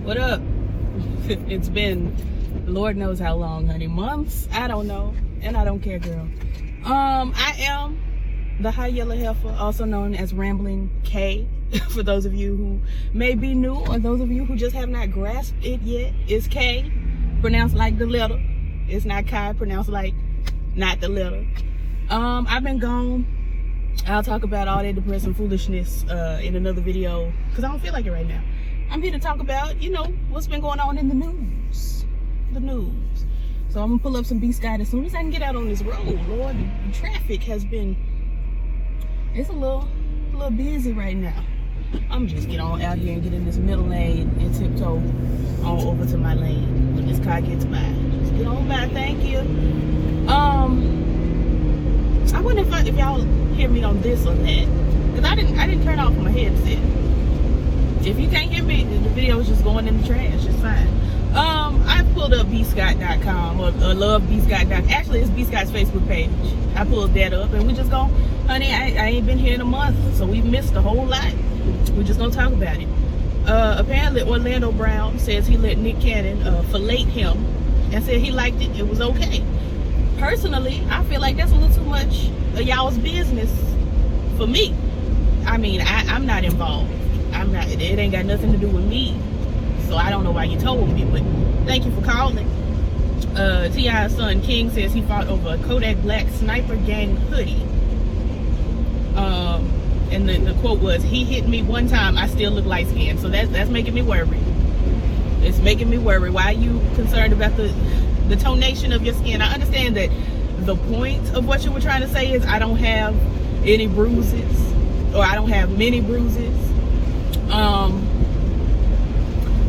What up? It's been Lord knows how long, honey. Months? I don't know. And I don't care, girl. I am the High Yellow Heifer, also known as Rambling K. For those of you who may be new, or those of you who just have not grasped it yet, it's K, pronounced like the letter. It's not Kai, pronounced like not the letter. I've been gone. I'll talk about all that depressing foolishness in another video, because I don't feel like it right now. I'm here to talk about, you know, what's been going on in the news. The news. So I'm gonna pull up some B.Scott as soon as I can get out on this road. Lord, the traffic has been, it's a little busy right now. I'm just get on out here and get in this middle lane and tiptoe on over to my lane when this car gets by. Just get on by, thank you. I wonder if y'all hear me on this or that, because I didn't turn off my headset. If you can't hear me, the video is just going in the trash. It's fine. I pulled up B.Scott.com or love B.Scott.com. Actually, it's B.Scott's Facebook page. I pulled that up, and we just go, honey, I ain't been here in a month, so we've missed a whole lot. We're just gonna talk about it. Apparently, Orlando Brown says he let Nick Cannon fillet him, and said he liked it. It was okay. Personally, I feel like that's a little too much of y'all's business for me. I mean, I'm not involved. It ain't got nothing to do with me. So I don't know why you told me, but thank you for calling. T.I.'s son King says he fought over a Kodak Black sniper gang hoodie. And the quote was, he hit me one time, I still look light skinned. So that's making me worry. It's making me worry. Why are you concerned about the tonation of your skin? I understand that the point of what you were trying to say is I don't have any bruises, or I don't have many bruises.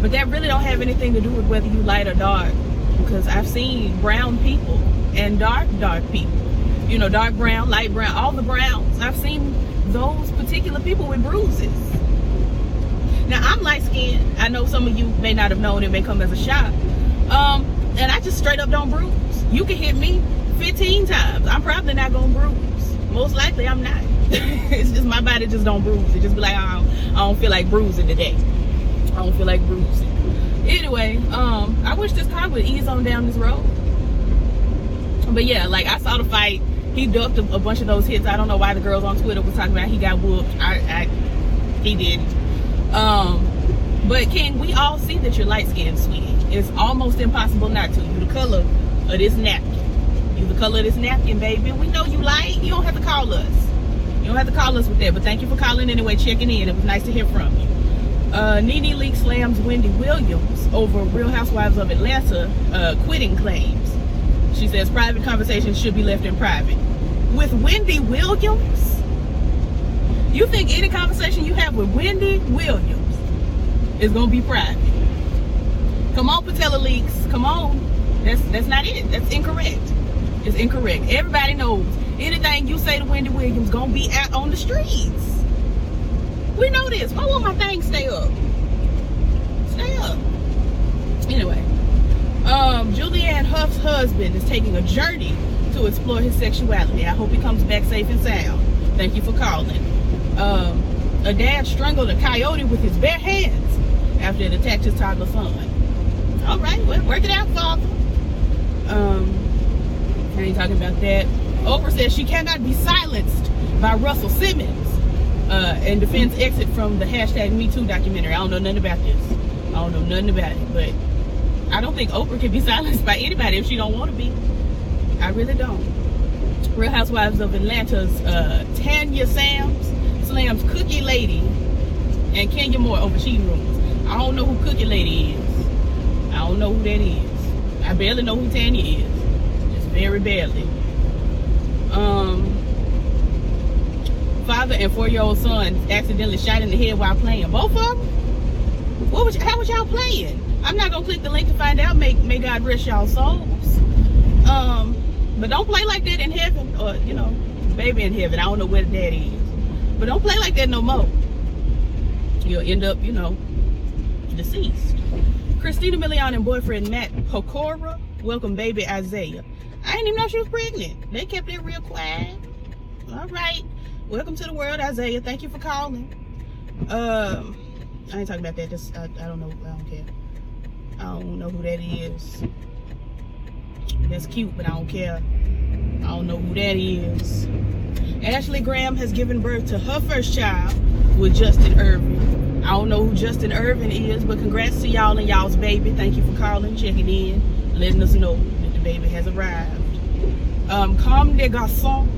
But that really don't have anything to do with whether you light or dark, because I've seen brown people and dark people, you know, dark brown, light brown, all the browns. I've seen those particular people with bruises. Now I'm light skinned. I know some of you may not have known, it may come as a shock. And I just straight up don't bruise. You can hit me 15 times, I'm probably not gonna bruise. Most likely I'm not. It's just my body just don't bruise. It just be like, I don't feel like bruising today. I don't feel like bruising. Anyway, I wish this car would ease on down this road. But yeah, like, I saw the fight. He ducked a bunch of those hits. I don't know why the girls on Twitter was talking about he got whooped. He didn't. But King, we all see that you're light skinned, sweetie. It's almost impossible not to. You the color of this napkin. You the color of this napkin, baby. We know you light. You don't have to call us. You don't have to call us with that. But thank you for calling anyway, checking in. It was nice to hear from you. Nene Leakes slams Wendy Williams over Real Housewives of Atlanta quitting claims. She says private conversations should be left in private. With Wendy Williams? You think any conversation you have with Wendy Williams is gonna be private? Come on, Patella Leaks. Come on. That's not it. That's incorrect. It's incorrect. Everybody knows anything you say to Wendy Williams gonna be out on the streets. We know this. Why won't my thing stay up? Stay up. Anyway, Julianne Huff's husband is taking a journey to explore his sexuality. I hope he comes back safe and sound. Thank you for calling. A dad strangled a coyote with his bare hands after it attacked his toddler son. All right, well, work it out, father. I ain't talking about that. Oprah says she cannot be silenced by Russell Simmons. And defends exit from the hashtag #MeToo documentary. I don't know nothing about this. I don't know nothing about it, but I don't think Oprah can be silenced by anybody if she don't want to be. I really don't. Real Housewives of Atlanta's Tanya slams Cookie Lady and Kenya Moore over cheating rumors. I don't know who Cookie Lady is. I don't know who that is. I barely know who Tanya is. Just very barely. Father and 4-year-old son accidentally shot in the head while playing. Both of them? How was y'all playing? I'm not gonna click the link to find out. May God rest y'all souls. But don't play like that in heaven, or you know, baby in heaven. I don't know where the daddy is. But don't play like that no more. You'll end up, you know, deceased. Christina Milian and boyfriend Matt Pokora welcome baby Isaiah. I didn't even know she was pregnant. They kept it real quiet. All right. Welcome to the world, Isaiah. Thank you for calling. I ain't talking about that. Just I don't know. I don't care. I don't know who that is. That's cute, but I don't care. I don't know who that is. Ashley Graham has given birth to her first child with Justin Irvin. I don't know who Justin Irvin is, but congrats to y'all and y'all's baby. Thank you for calling, checking in, letting us know that the baby has arrived. Comme des Garçons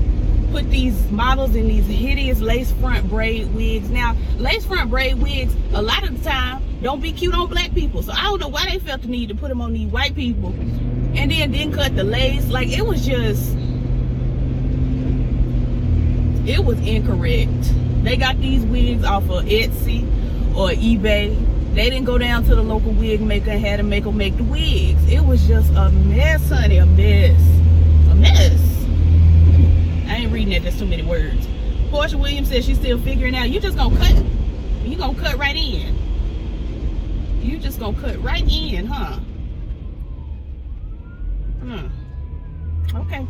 put these models in these hideous lace front braid wigs. Now, lace front braid wigs, a lot of the time, don't be cute on black people. So I don't know why they felt the need to put them on these white people. And then didn't cut the lace. Like, it was just, it was incorrect. They got these wigs off of Etsy or eBay. They didn't go down to the local wig maker and had to make them make the wigs. It was just a mess, honey, a mess. A mess. I ain't reading that, there's too many words. Portia Williams says she's still figuring out. You just gonna cut, you gonna cut right in. You just gonna cut right in, huh? Okay.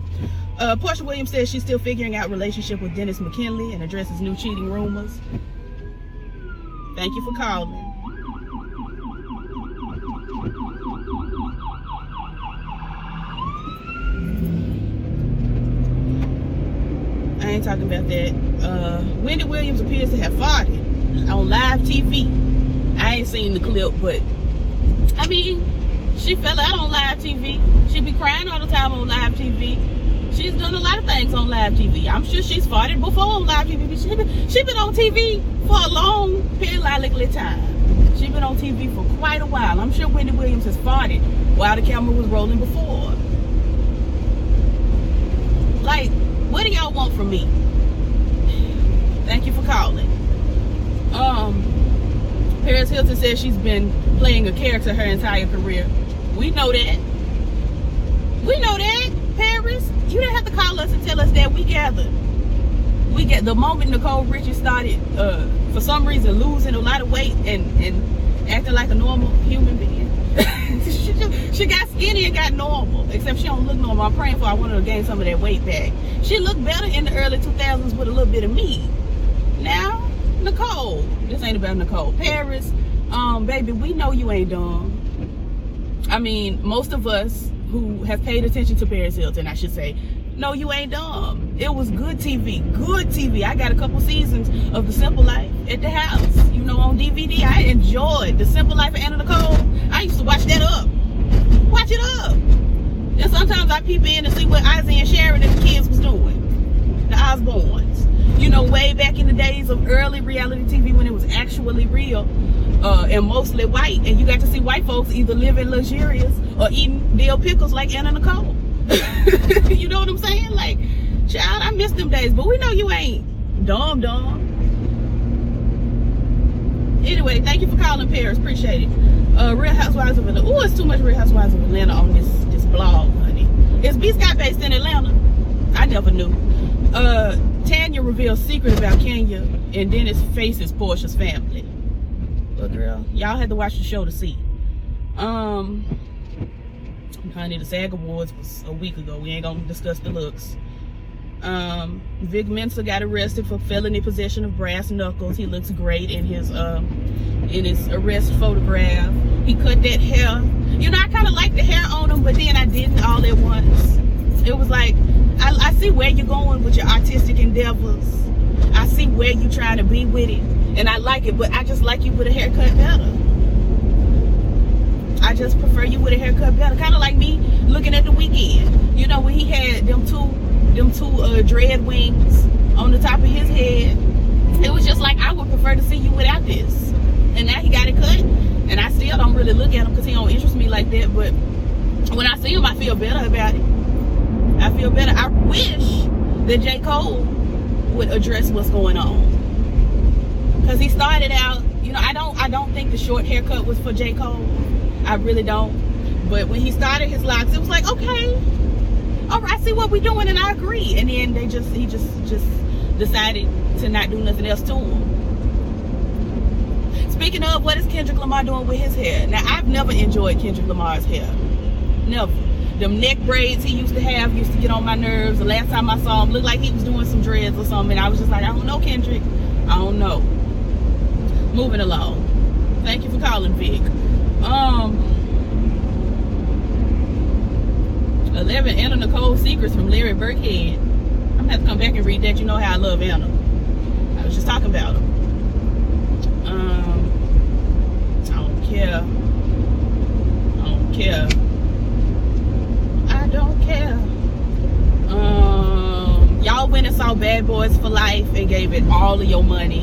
Portia Williams says she's still figuring out relationship with Dennis McKinley and addresses new cheating rumors. Thank you for calling. I ain't talking about that. Wendy Williams appears to have farted on live TV. I ain't seen the clip, but I mean, she fell out on live TV. She be crying all the time on live TV. She's done a lot of things on live TV. I'm sure she's farted before on live TV. She been on TV for a long periodically time. She been on TV for quite a while. I'm sure Wendy Williams has farted while the camera was rolling before. Like, what do y'all want from me? Thank you for calling. Paris Hilton says she's been playing a character her entire career. We know that. We know that, Paris. You didn't have to call us and tell us that. We gathered. We get the moment Nicole Richie started, for some reason, losing a lot of weight and acting like a normal human being. she got skinny and got normal. Except she don't look normal. I'm praying for her. I want her to gain some of that weight back. She looked better in the early 2000s with a little bit of meat. Now, Nicole, this ain't about Nicole. Paris, baby, we know you ain't dumb. I mean, most of us who have paid attention to Paris Hilton, I should say, no, you ain't dumb. It was good TV, good TV. I got a couple seasons of The Simple Life at the house, you know, on DVD. I enjoyed The Simple Life of Anna Nicole. I used to watch that up. Watch it up. And sometimes I peep in to see what Isaiah and Sharon and the kids was doing. The Osbournes. You know, way back in the days of early reality TV when it was actually real and mostly white. And you got to see white folks either living luxurious or eating dill pickles like Anna Nicole. You know what I'm saying? Like, child, I miss them days. But we know you ain't dumb. Anyway, thank you for calling, Paris. Appreciate it. Real Housewives of Atlanta. Oh, it's too much Real Housewives of Atlanta on this blog, honey. Is B.Scott based in Atlanta? I never knew. Tanya reveals secret about Kenya, and Dennis faces Portia's family. Well, girl, y'all had to watch the show to see. Honey, the SAG Awards was a week ago. We ain't gonna discuss the looks. Vic Mensa got arrested for felony possession of brass knuckles. He looks great in his arrest photograph. He cut that hair. You know, I kind of like the hair on him, but then I didn't all at once. It was like, I see where you're going with your artistic endeavors. I see where you're trying to be with it, and I like it, but I just like you with a haircut better. I just prefer you with a haircut better. Kind of like me looking at The Weeknd. You know, when he had them two dread wings on the top of his head. It was just like, I would prefer to see you without this. And now he got it cut, and I still don't really look at him because he don't interest me like that. But when I see him, I feel better about it. I feel better. I wish that J. Cole would address what's going on, because he started out, you know, I don't think the short haircut was for J. Cole. I really don't. But when he started his locks, it was like, okay, all right, I see what we're doing, and I agree. And then he just decided to not do nothing else to him. Speaking of, what is Kendrick Lamar doing with his hair? Now, I've never enjoyed Kendrick Lamar's hair. Never. Them neck braids he used to have used to get on my nerves. The last time I saw him, looked like he was doing some dreads or something. And I was just like, I don't know, Kendrick. I don't know. Moving along. Thank you for calling, Vic. 11, Anna Nicole's Secrets from Larry Burkhead. I'm gonna have to come back and read that. You know how I love Anna. I was just talking about her. I don't care. I don't care. Y'all went and saw Bad Boys for Life and gave it all of your money.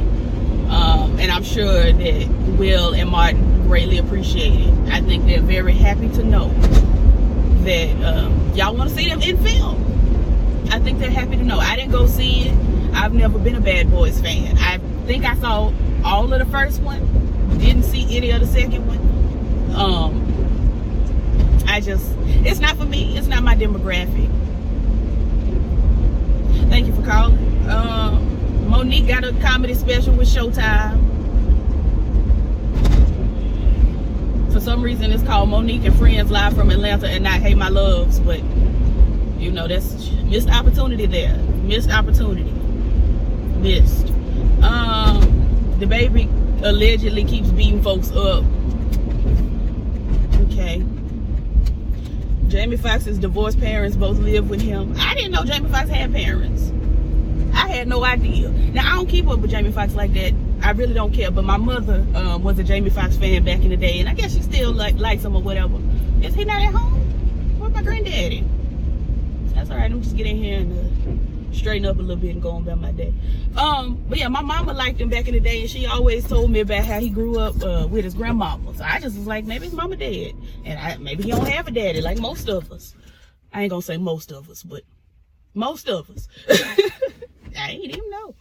And I'm sure that Will and Martin greatly appreciate it. I think they're very happy to know that y'all want to see them in film. I think they're happy to know. I didn't go see it. I've never been a Bad Boys fan. I think I saw all of the first one. Didn't see any of the second one. It's not for me. It's not my demographic. Thank you for calling. Monique got a comedy special with Showtime. For some reason, it's called Monique and Friends Live from Atlanta and not Hey My Loves. But, you know, that's missed opportunity there. Missed opportunity. Missed. The baby allegedly keeps beating folks up. Okay. Jamie Foxx's divorced parents both live with him. I didn't know Jamie Foxx had parents. I had no idea. Now, I don't keep up with Jamie Foxx like that. I really don't care. But my mother was a Jamie Foxx fan back in the day. And I guess she still likes him or whatever. Is he not at home? Where's my granddaddy? That's all right. I'm just getting here and straighten up a little bit and go on about my day. But yeah, my mama liked him back in the day. And she always told me about how he grew up with his grandmama. So I just was like, maybe his mama dead. And maybe he don't have a daddy like most of us. I ain't gonna say most of us, but most of us. I ain't even know.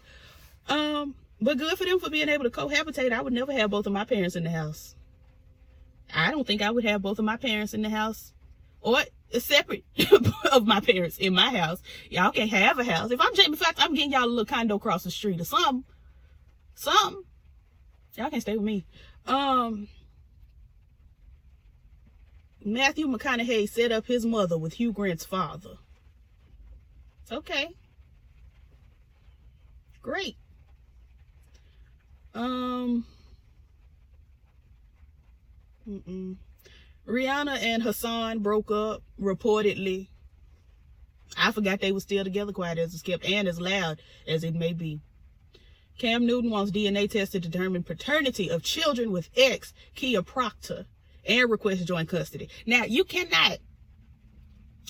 But good for them for being able to cohabitate. I would never have both of my parents in the house. I don't think I would have both of my parents in the house. Or separate of my parents in my house. Y'all can't have a house. If I'm Jamie Foxx, I'm getting y'all a little condo across the street or something. Something. Y'all can't stay with me. Matthew McConaughey set up his mother with Hugh Grant's father. Okay. Great. Rihanna and Hassan broke up, reportedly. I forgot they were still together, quiet as it's kept, and as loud as it may be. Cam Newton wants DNA tests to determine paternity of children with ex Kia Proctor and requests joint custody. Now, you cannot.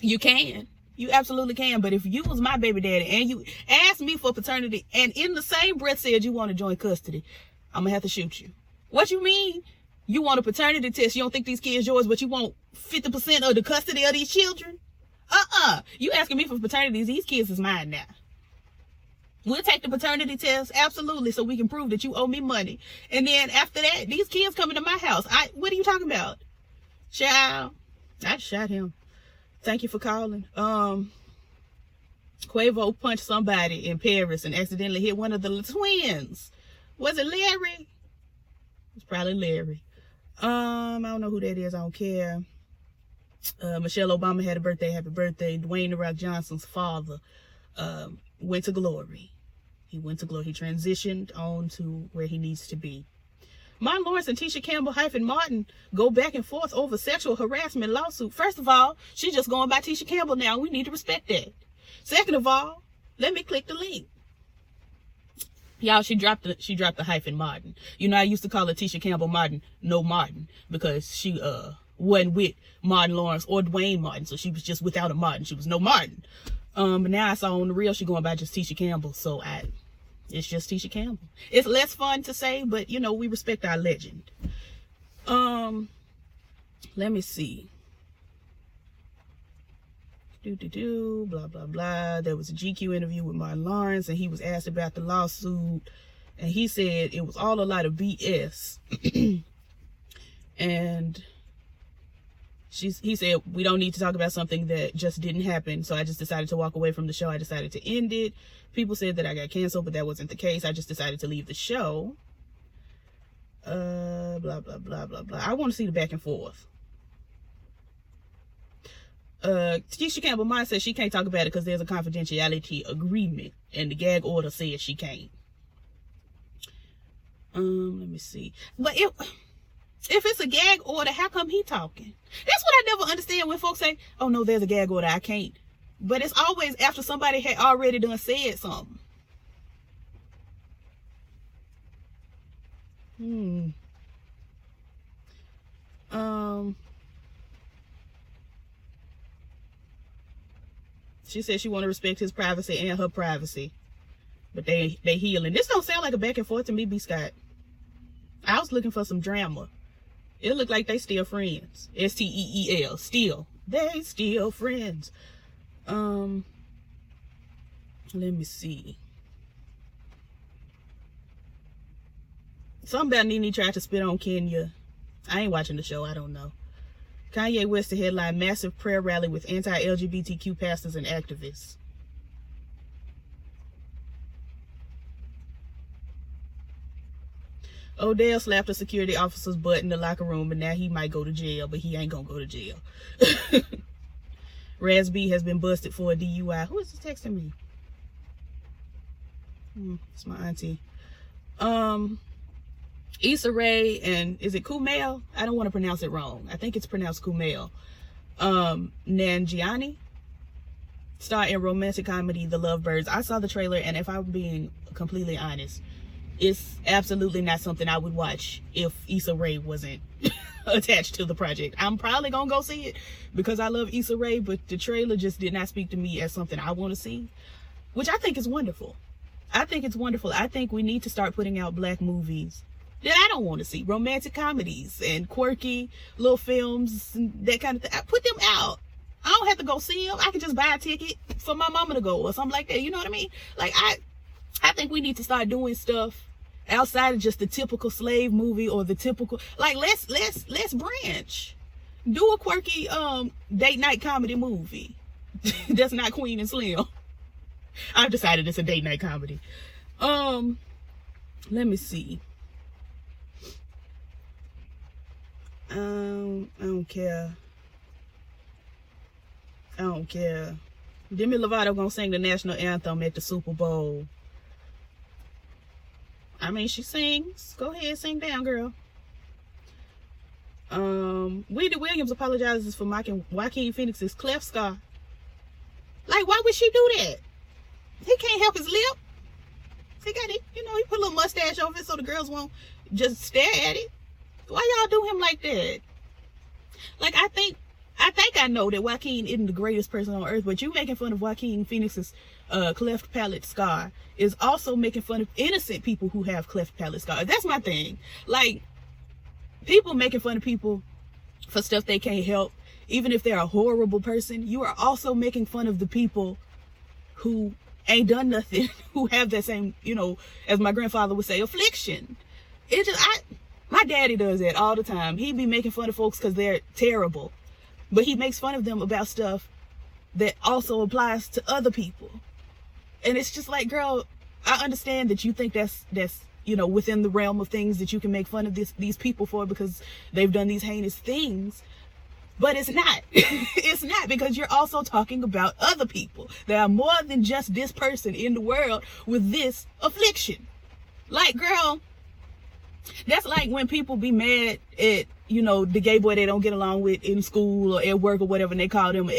You can. You absolutely can. But if you was my baby daddy and you asked me for paternity and in the same breath said you want to joint custody, I'm going to have to shoot you. What you mean? You want a paternity test. You don't think these kids yours, but you want 50% of the custody of these children? You asking me for paternity. These kids is mine now. We'll take the paternity test, absolutely, so we can prove that you owe me money. And then after that, these kids coming to my house. What are you talking about? Child, I shot him. Thank you for calling. Quavo punched somebody in Paris and accidentally hit one of the twins. Was it Larry? It's probably Larry. I don't know who that is. I don't care. Michelle Obama had a birthday. Happy birthday. Dwayne The Rock Johnson's father went to glory. He went to glory. He transitioned on to where he needs to be. Martin Lawrence and Tisha Campbell-Martin go back and forth over sexual harassment lawsuit. First of all, she's just going by Tisha Campbell now. We need to respect that. Second of all, let me click the link. Y'all, she dropped the hyphen Martin. You know, I used to call her Tisha Campbell-Martin, no Martin, because she wasn't with Martin Lawrence or Dwayne Martin, so she was just without a Martin. She was no Martin. But now I saw on the reel she going by just Tisha Campbell, so it's just Tisha Campbell. It's less fun to say, but you know, we respect our legend. Let me see. Blah blah blah. There was a GQ interview with Martin Lawrence, and he was asked about the lawsuit, and he said it was all a lot of BS. And he said, we don't need to talk about something that just didn't happen, so I just decided to walk away from the show. I decided to end it. People said that I got canceled, but that wasn't the case. I just decided to leave the show. Blah blah blah blah blah. I want to see the back and forth. Tisha Campbell-Martin says she can't talk about it because there's a confidentiality agreement, and the gag order says she can't. Let me see. But If it's a gag order, how come he talking? That's what I never understand when folks say, oh no, there's a gag order, I can't. But it's always after somebody had already done said something. She said she want to respect his privacy and her privacy. But they healing. This don't sound like a back and forth to me, B.Scott. I was looking for some drama. It looked like they still friends. S-T-E-E-L. Still. They still friends. Let me see. Something about Nene tried to spit on Kenya. I ain't watching the show. I don't know. Kanye West to headline massive prayer rally with anti-LGBTQ pastors and activists. Odell slapped a security officer's butt in the locker room, and now he might go to jail, but he ain't gonna go to jail. Raz B has been busted for a DUI. Who is this texting me? It's my auntie. Issa Rae and is it Kumail? I don't want to pronounce it wrong. I think it's pronounced Kumail. Nanjiani star in romantic comedy The Lovebirds. I saw the trailer, and if I'm being completely honest, it's absolutely not something I would watch if Issa Rae wasn't attached to the project. I'm probably gonna go see it because I love Issa Rae, but the trailer just did not speak to me as something I want to see, which I think is wonderful. I think it's wonderful. I think we need to start putting out black movies that I don't want to see. Romantic comedies and quirky little films and that kind of thing. I put them out. I don't have to go see them. I can just buy a ticket for my mama to go or something like that. You know what I mean? Like, I think we need to start doing stuff outside of just the typical slave movie or the typical, like, let's branch. Do a quirky date night comedy movie. That's not Queen and Slim. I've decided it's a date night comedy. Let me see. I don't care. Demi Lovato gonna sing the national anthem at the Super Bowl. I mean, she sings. Go ahead, sing down, girl. Wendy Williams apologizes for mocking Joaquin Phoenix's cleft scar. Like, why would she do that? He can't help his lip. He got it, you know, he put a little mustache over it so the girls won't just stare at it. Why y'all do him like that? Like, I think I know that Joaquin isn't the greatest person on earth, but you making fun of Joaquin Phoenix's cleft palate scar is also making fun of innocent people who have cleft palate scars. That's my thing. Like, people making fun of people for stuff they can't help, even if they're a horrible person, you are also making fun of the people who ain't done nothing, who have that same, you know, as my grandfather would say, affliction. It just, my daddy does that all the time. He be making fun of folks because they're terrible, but he makes fun of them about stuff that also applies to other people. And it's just like, girl, I understand that you think that's you know, within the realm of things that you can make fun of these people for because they've done these heinous things. But it's not. It's not, because you're also talking about other people. There are more than just this person in the world with this affliction. Like, girl, that's like when people be mad at, you know, the gay boy they don't get along with in school or at work or whatever, and they call them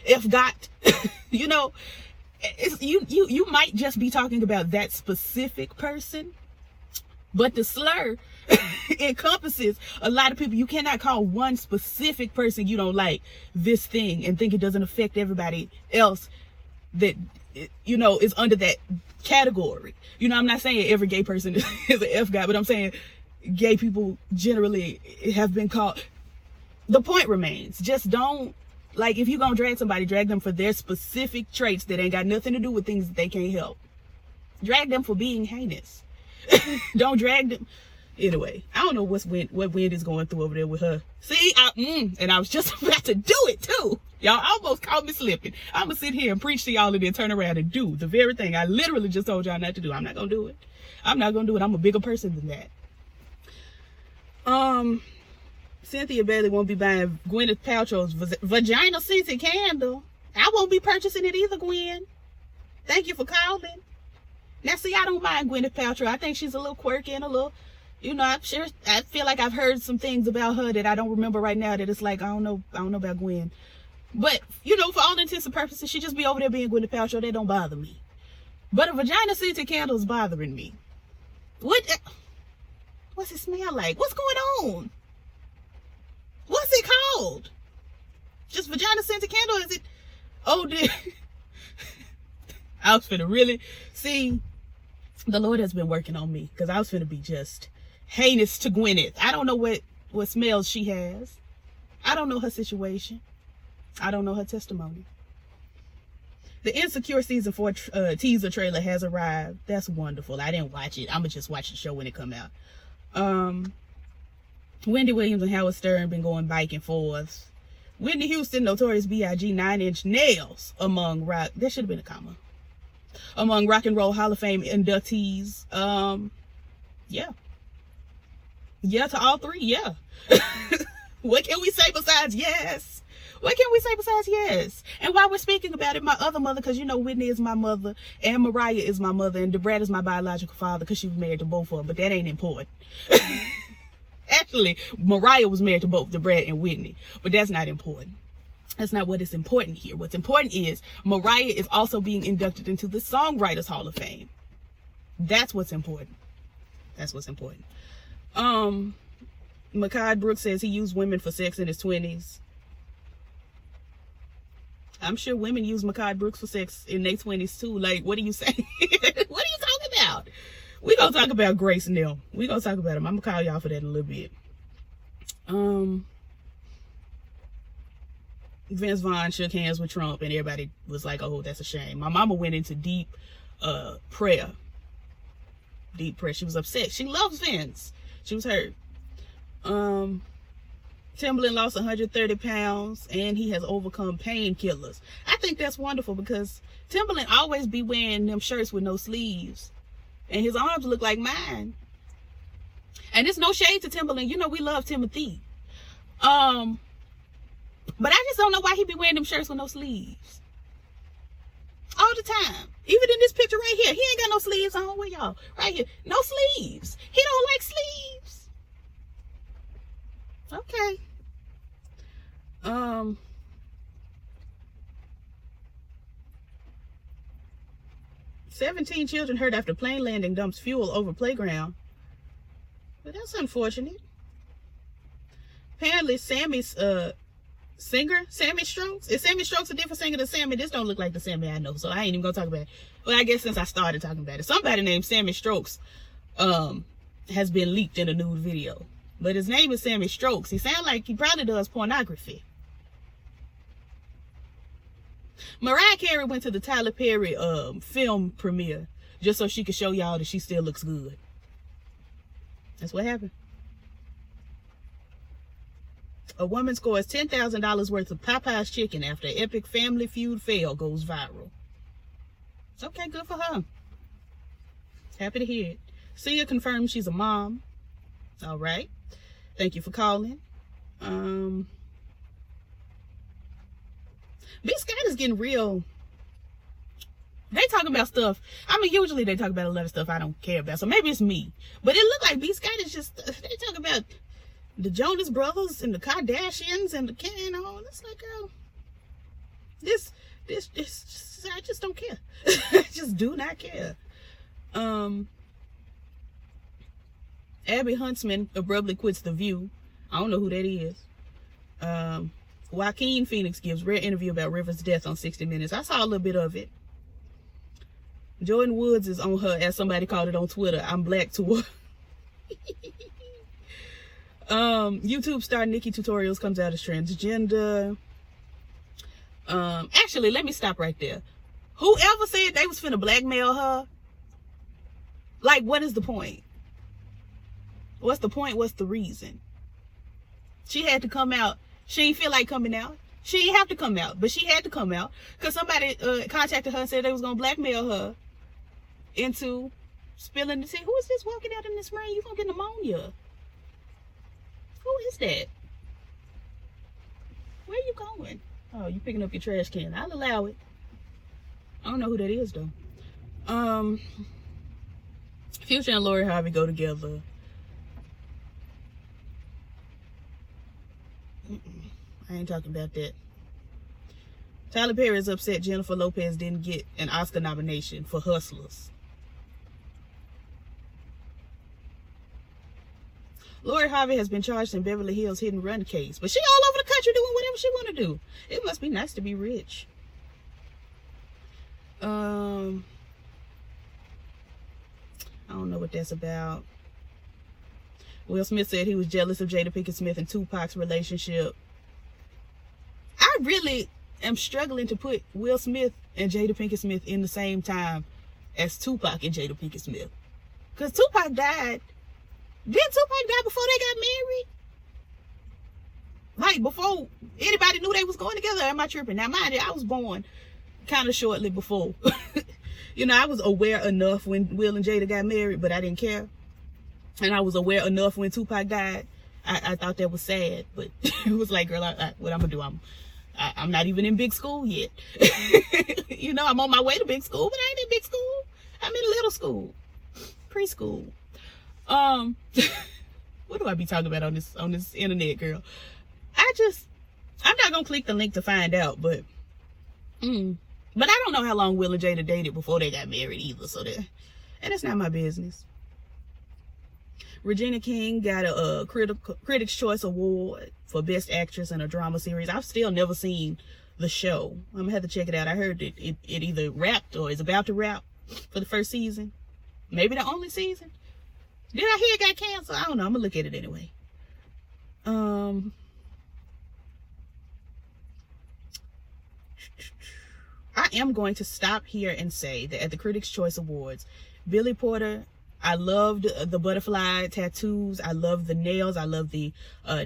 F-got. You know, you might just be talking about that specific person, but the slur encompasses a lot of people. You cannot call one specific person you don't like this thing and think it doesn't affect everybody else that, you know, is under that category. You know, I'm not saying every gay person is an F-guy, but I'm saying gay people generally have been called. The point remains, just don't, like, if you're gonna drag somebody, drag them for their specific traits that ain't got nothing to do with things that they can't help. Drag them for being heinous. Don't drag them. Anyway, I don't know what Wendy's going through over there with her. See, and I was just about to do it too. Y'all almost caught me slipping. I'm gonna sit here and preach to y'all and then turn around and do the very thing I literally just told y'all not to do. I'm not gonna do it. I'm not gonna do it. I'm a bigger person than that. Cynthia Bailey won't be buying Gwyneth Paltrow's vagina scented candle. I won't be purchasing it either, Gwen. Thank you for calling. Now, see, I don't mind Gwyneth Paltrow. I think she's a little quirky and a little, You know, I'm sure, I feel like I've heard some things about her that I don't remember right now, that it's like, I don't know about Gwen. But, you know, for all intents and purposes, she just be over there being Gwyneth Paltrow. They don't bother me. But a vagina-scented candle is bothering me. What's it smell like? What's going on? What's it called? Just vagina-scented candle? Is it... Oh, dear. I was finna really... See, the Lord has been working on me, because I was finna be just heinous to Gwyneth. I don't know what smells she has. I don't know her situation. I don't know her testimony. The Insecure season 4 teaser trailer has arrived. That's wonderful. I didn't watch it. I'm gonna just watch the show when it come out. Wendy Williams and Howard Stern been going back and forth. Whitney Houston, Notorious B.I.G. 9 Inch Nails among rock. There should have been a comma. Among Rock and Roll Hall of Fame inductees. Yeah. Yeah to all three. Yeah. What can we say besides yes? What can we say besides yes? And while we're speaking about it, my other mother, because you know Whitney is my mother, and Mariah is my mother, and DeBrat is my biological father, because she was married to both of them, but that ain't important. Actually, Mariah was married to both DeBrat and Whitney, but that's not important. That's not what is important here. What's important is Mariah is also being inducted into the Songwriters Hall of Fame. That's what's important. That's what's important. Mehcad Brooks says he used women for sex in his 20s. I'm sure women use Mehcad Brooks for sex in their 20s too. Like, what are you saying? What are you talking about? We gonna talk about Grace and them. We gonna talk about them. I'm gonna call y'all for that in a little bit. Vince Vaughn shook hands with Trump and everybody was like, oh, that's a shame. My mama went into deep prayer. Deep prayer. She was upset. She loves Vince. She was hurt. Timbaland lost 130 pounds and he has overcome painkillers. I think that's wonderful because Timbaland always be wearing them shirts with no sleeves and his arms look like mine. And it's no shade to Timbaland. You know, we love Timothy. But I just don't know why he be wearing them shirts with no sleeves. All the time. Even in this picture right here. He ain't got no sleeves on. Where y'all? Right here. No sleeves. He don't like sleeves. Okay. 17 children hurt after plane landing dumps fuel over playground. But that's unfortunate. Apparently Sammy's singer, Sammy Strokes. Is Sammy Strokes a different singer than Sammy? This don't look like the Sammy I know, so I ain't even gonna talk about it. Well, I guess since I started talking about it, somebody named Sammy Strokes has been leaked in a nude video. But his name is Sammy Strokes. He sounds like he probably does pornography. Mariah Carey went to the Tyler Perry film premiere just so she could show y'all that she still looks good. That's what happened. A woman scores $10,000 worth of Popeye's chicken after epic family feud fail goes viral. Okay, good for her. Happy to hear it. Sia confirms she's a mom. All right. Thank you for calling. B.Scott is getting real. They talking about stuff. I mean, usually they talk about a lot of stuff I don't care about. So maybe it's me. But it looked like B.Scott is just, they talk about the Jonas Brothers and the Kardashians and the, you know, it's like, girl, this, I just don't care. I just do not care. Abby Huntsman abruptly quits The View. I don't know who that is. Joaquin Phoenix gives rare interview about Rivers' death on 60 Minutes. I saw a little bit of it. Jordan Woods is on her, as somebody called it on Twitter, I'm Black tour. YouTube star Nikki Tutorials comes out as transgender. Actually, let me stop right there. Whoever said they was finna blackmail her, like, what is the point? What's the point? What's the reason? She had to come out. She didn't feel like coming out. She didn't have to come out, but she had to come out because somebody contacted her and said they was gonna blackmail her into spilling the tea. Who is this walking out in this rain? You gonna get pneumonia? Who is that? Where are you going? Oh, you picking up your trash can. I'll allow it. I don't know who that is though. Future and Lori Harvey go together. I ain't talking about that. Tyler Perry is upset Jennifer Lopez didn't get an Oscar nomination for Hustlers. Lori Harvey has been charged in Beverly Hills hit and run case, but she all over the country doing whatever she want to do. It must be nice to be rich. I don't know what that's about. Will Smith said he was jealous of Jada Pinkett Smith and Tupac's relationship. I really am struggling to put Will Smith and Jada Pinkett Smith in the same time as Tupac and Jada Pinkett Smith. Because Tupac died. Didn't Tupac die before they got married? Like, before anybody knew they was going together? Or am I tripping? Now, mind you, I was born kind of shortly before. You know, I was aware enough when Will and Jada got married, but I didn't care. And I was aware enough when Tupac died. I thought that was sad, but it was like, girl, what I'm gonna do? I'm not even in big school yet. You know, I'm on my way to big school, but I ain't in big school. I'm in little school, preschool. What do I be talking about on this internet, girl? I'm not gonna click the link to find out, but I don't know how long Will and Jada dated before they got married either, and it's not my business. Regina King got a Critics' Choice Award for Best Actress in a Drama Series. I've still never seen the show. I'm gonna have to check it out. I heard it either wrapped or is about to wrap for the first season. Maybe the only season. Did I hear it got canceled? I don't know. I'm gonna look at it anyway. I am going to stop here and say that at the Critics' Choice Awards, Billy Porter, I loved the butterfly tattoos. I loved the nails. I loved the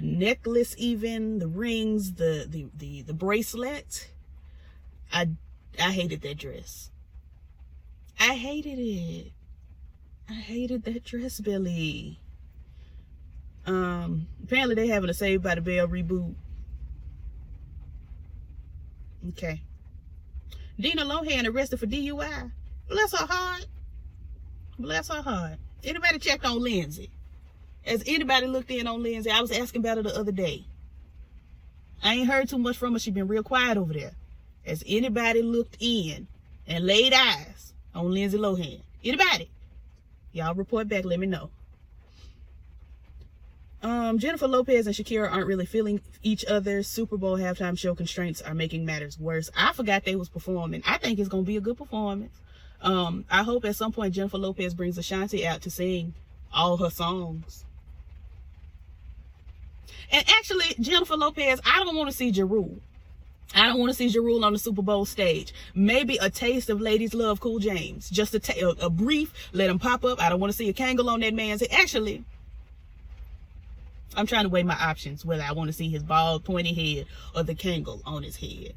necklace, even the rings, the bracelet. I hated that dress. I hated it. I hated that dress, Billy. Apparently they having a Saved by the Bell reboot. Okay. Dina Lohan arrested for DUI. Bless her heart. Bless her heart. Anybody checked on Lindsay? Has anybody looked in on Lindsay? I was asking about her the other day. I ain't heard too much from her. She been real quiet over there. Has anybody looked in and laid eyes on Lindsay Lohan? Anybody? Y'all report back. Let me know. Jennifer Lopez and Shakira aren't really feeling each other's Super Bowl halftime show constraints are making matters worse. I forgot they was performing. I think it's going to be a good performance. I hope at some point Jennifer Lopez brings Ashanti out to sing all her songs. And actually, Jennifer Lopez, I don't want to see Ja Rule. I don't want to see Ja Rule on the Super Bowl stage. Maybe a taste of Ladies Love Cool James. Just a brief, let him pop up. I don't want to see a Kangle on that man's head. Actually, I'm trying to weigh my options, whether I want to see his bald, pointy head or the Kangle on his head.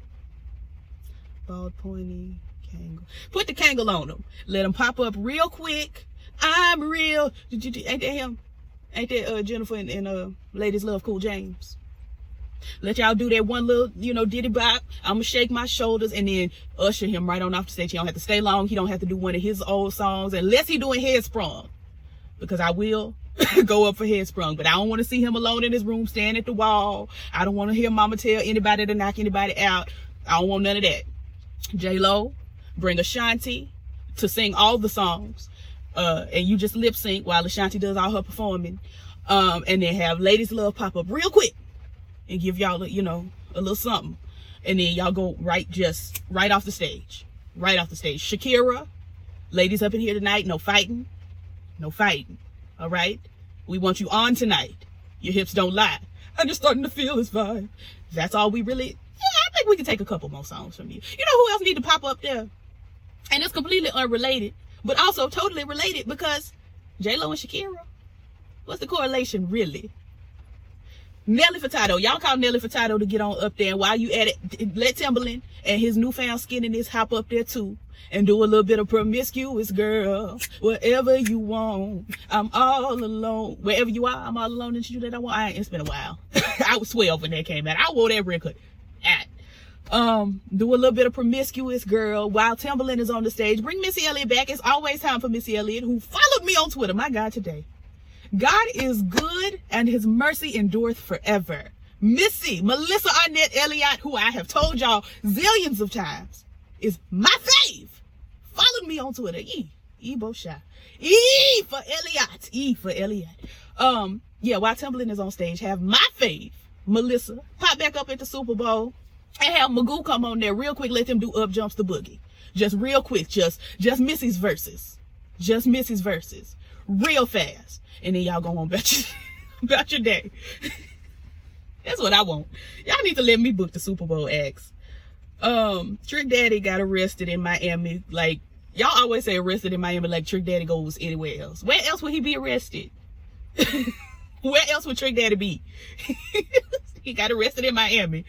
Bald, pointy, Kangle. Put the Kangle on him. Let him pop up real quick. I'm real. Ain't that him? Ain't that Jennifer and Ladies Love Cool James? Let y'all do that one little, diddy bop. I'm going to shake my shoulders and then usher him right on off the stage. He don't have to stay long. He don't have to do one of his old songs unless he doing Headsprung. Because I will go up for Headsprung. But I don't want to see him alone in his room, staring at the wall. I don't want to hear mama tell anybody to knock anybody out. I don't want none of that. J-Lo, bring Ashanti to sing all the songs. And you just lip sync while Ashanti does all her performing. And then have Ladies Love pop up real quick. And give y'all, a little something. And then y'all go right off the stage. Right off the stage. Shakira, ladies up in here tonight, no fighting. No fighting. All right? We want you on tonight. Your hips don't lie. I'm just starting to feel this vibe. That's all we really... Yeah, I think we can take a couple more songs from you. You know who else need to pop up there? And it's completely unrelated, but also totally related because J-Lo and Shakira. What's the correlation, really? Nelly Furtado. Y'all call Nelly Furtado to get on up there. And while you at it, let Timberland and his newfound skinniness hop up there too. And do a little bit of promiscuous girl. Wherever you want. I'm all alone. Wherever you are, I'm all alone. Didn't you do that? It's been a while. I was 12 when that came out. I wore that record. Do a little bit of promiscuous girl while Timberland is on the stage. Bring Missy Elliott back. It's always time for Missy Elliott, who followed me on Twitter. My God, today. God is good and his mercy endureth forever. Melissa Arnett Elliott, who I have told y'all zillions of times is my fave. Follow me on Twitter. Ebo Shy. E for Elliott. E for Elliott. Yeah, while Timberland is on stage, have my fave, Melissa, pop back up at the Super Bowl and have Magoo come on there real quick. Let them do Up Jumps the Boogie. Just real quick. Just Missy's verses. Just Missy's verses. Real fast. And then y'all go on about your day. That's what I want. Y'all need to let me book the Super Bowl acts. Trick Daddy got arrested in Miami. Like, y'all always say arrested in Miami like Trick Daddy goes anywhere else. Where else would he be arrested? Where else would Trick Daddy be? He got arrested in Miami.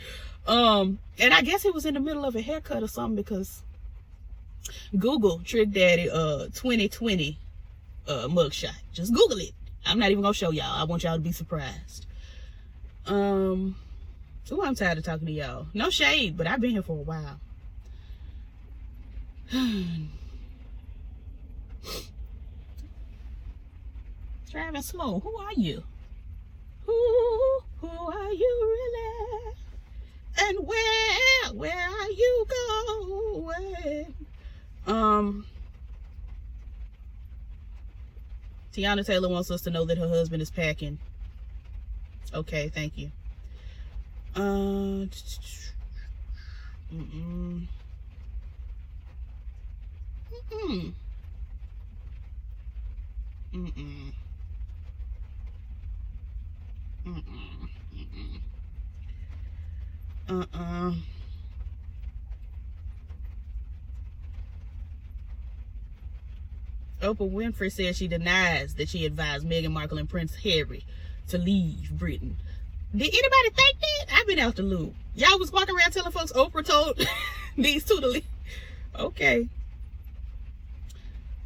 And I guess he was in the middle of a haircut or something, because Google Trick Daddy 2020 mugshot. Just Google it. I'm not even gonna show y'all. I want y'all to be surprised. I'm tired of talking to y'all. No shade, but I've been here for a while. Driving slow. Who are you? Who are you really? And where are you going? Tiana Taylor wants us to know that her husband is packing. Okay, thank you. Oprah Winfrey says she denies that she advised Meghan Markle and Prince Harry to leave Britain. Did anybody think that? I've been out the loop. Y'all was walking around telling folks Oprah told these two to leave. Okay.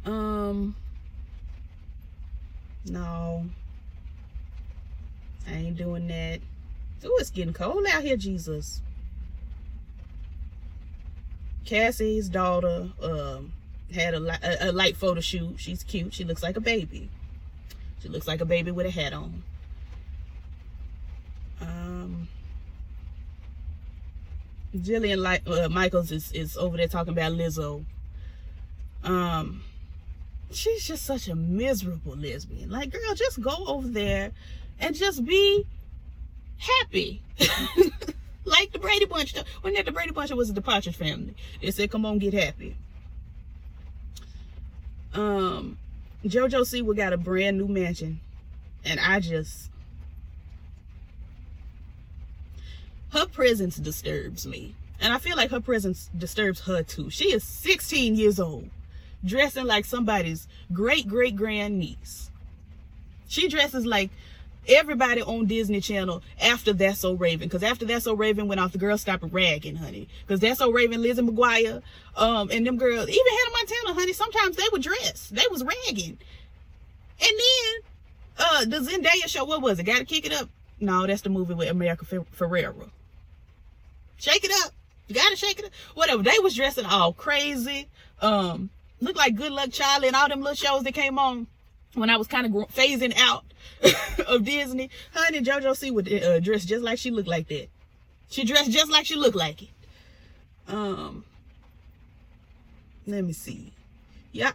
No. I ain't doing that. Ooh, it's getting cold out here, Jesus. Cassie's daughter had a light photo shoot. She's cute. She looks like a baby. She looks like a baby with a hat on. Jillian Michaels is over there talking about Lizzo. She's just such a miserable lesbian. Like, girl, just go over there and just be happy. Like the Brady Bunch. When the Brady Bunch was the Partridge Family, they said, come on, get happy. JoJo Siwa got a brand new mansion, and her presence disturbs me, and I feel like her presence disturbs her too. She is 16 years old, dressing like somebody's great-great-grand niece. She dresses like everybody on Disney Channel after That's So Raven, because after That's So Raven went off, the girls stopped ragging, honey. Because That's So Raven, Lizzie McGuire, and them girls, even Hannah Montana, honey, sometimes they would dress. They was ragging. And then the Zendaya show, what was it? Gotta Kick It Up? No, that's the movie with America Ferrera. Shake It Up. You gotta shake it up. Whatever. They was dressing all crazy. Looked like Good Luck Charlie and all them little shows that came on when I was kind of phasing out of Disney. Honey, JoJo C would dress just like she looked like that. She dressed just like she looked like it. Let me see. Yeah.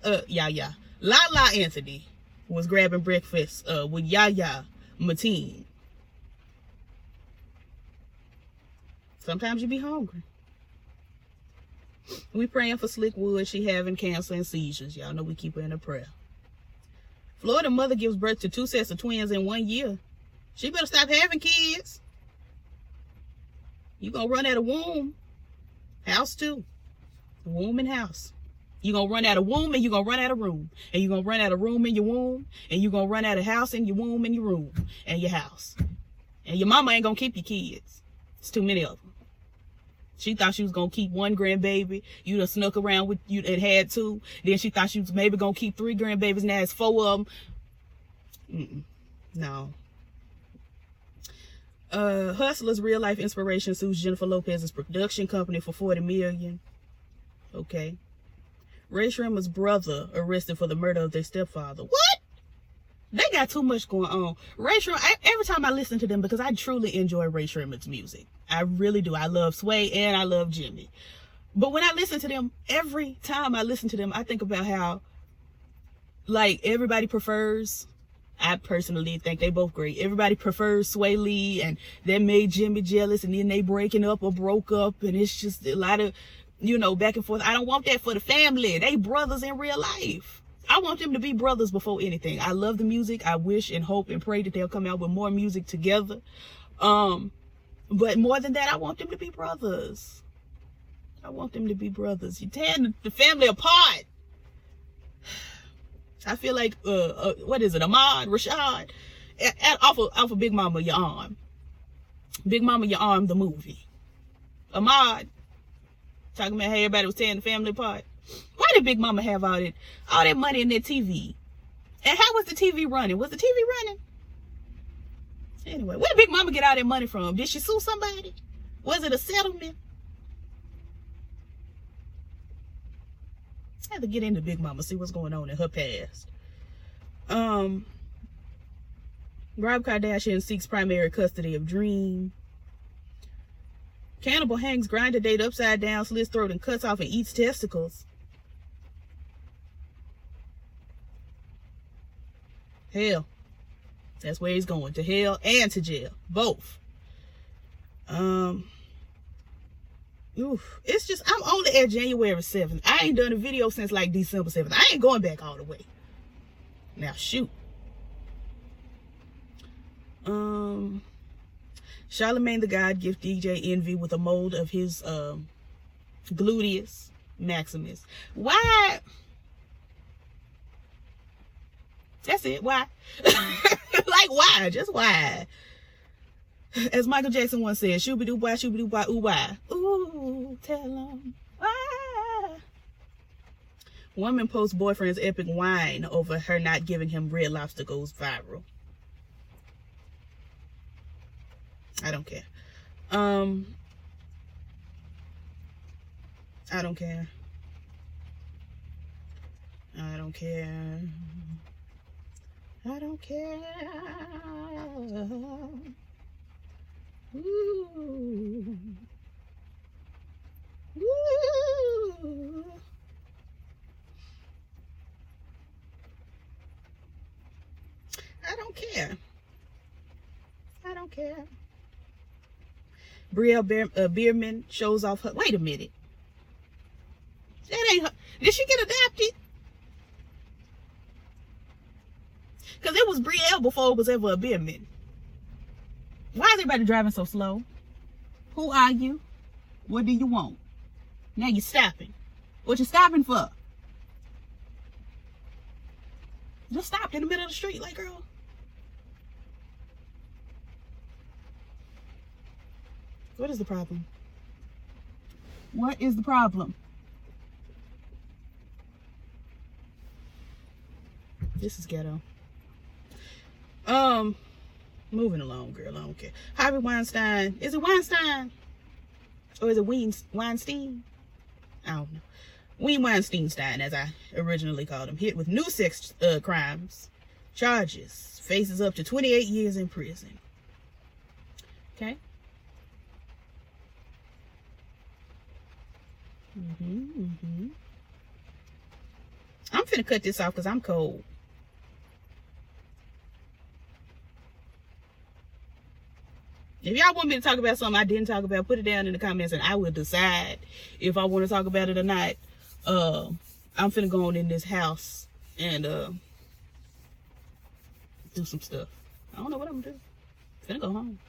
Lala Anthony was grabbing breakfast with Yaya Mateen. Sometimes you be hungry. We praying for Slick Wood. She having cancer and seizures. Y'all know we keep her in a prayer. Florida mother gives birth to 2 sets of twins in 1 year. She better stop having kids. You gonna run out of womb. House too. Womb and house. You gonna run out of womb and you gonna run out of room. And you gonna run out of room in your womb. And you gonna run out of house in your womb and your room. And your house. And your mama ain't gonna keep your kids. It's too many of them. She thought she was gonna keep 1 grandbaby. You done snuck around with you and had 2. Then she thought she was maybe gonna keep 3 grandbabies. Now it's 4 of them. No. Hustler's real life inspiration sues Jennifer Lopez's production company for $40 million. Okay. Ray Shremmer's brother arrested for the murder of their stepfather. What? They got too much going on. Ray Shremmerd, every time I listen to them, because I truly enjoy Ray Shremmerd's music. I really do. I love Sway and I love Jimmy. But when I listen to them, every time I listen to them, I think about how, like, everybody prefers, I personally think they both great. Everybody prefers Sway Lee, and that made Jimmy jealous, and then they breaking up or broke up, and it's just a lot of, you know, back and forth. I don't want that for the family. They brothers in real life. I want them to be brothers before anything. I love the music. I wish and hope and pray that they'll come out with more music together. But more than that, I want them to be brothers. I want them to be brothers. You're tearing the family apart. I feel like, what is it, Ahmad, Rashad, off of Big Mama, Your Arm. Big Mama, Your Arm, the movie. Ahmad, talking about how everybody was tearing the family apart. Why did Big Mama have all that money in that TV? And how was the TV running? Was the TV running? Anyway, where did Big Mama get all that money from? Did she sue somebody? Was it a settlement? I have to get into Big Mama, see what's going on in her past. Rob Kardashian seeks primary custody of Dream. Cannibal hangs grinder date upside down, slits throat, and cuts off and eats testicles. Hell. That's where he's going. To hell and to jail. Both. It's just, I'm only at January 7th. I ain't done a video since like December 7th. I ain't going back all the way. Now shoot. Charlemagne the God gift DJ Envy with a mold of his gluteus maximus. Why? That's it. Why? Like, why? Just why? As Michael Jackson once said, shooby-doo-why, shooby-doo-why, ooh, why? Ooh, tell them why. Woman posts boyfriend's epic whine over her not giving him Red Lobster goes viral. I don't care. I don't care. I don't care. I don't care. Ooh. Ooh. I don't care. I don't care. Brielle Bierman shows off her. Wait a minute. That ain't her. Did she get adopted? Because it was Brielle before it was ever a Bierman. Why is everybody driving so slow? Who are you? What do you want? Now you're stopping. What you stopping for? Just stopped in the middle of the street, like, girl. What is the problem? What is the problem? This is ghetto. Moving along, girl. I don't care. Harvey Weinstein. Is it Weinstein? Or is it Weinstein? I don't know. Weinstein, as I originally called him, hit with new sex crimes charges. Faces up to 28 years in prison. Okay? I'm finna cut this off because I'm cold. If y'all want me to talk about something I didn't talk about, put it down in the comments and I will decide if I want to talk about it or not. I'm finna go on in this house and do some stuff. I don't know what I'm gonna do. Finna go home.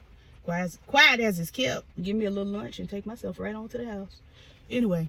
Quiet as it's kept. Give me a little lunch and take myself right on to the house. Anyway.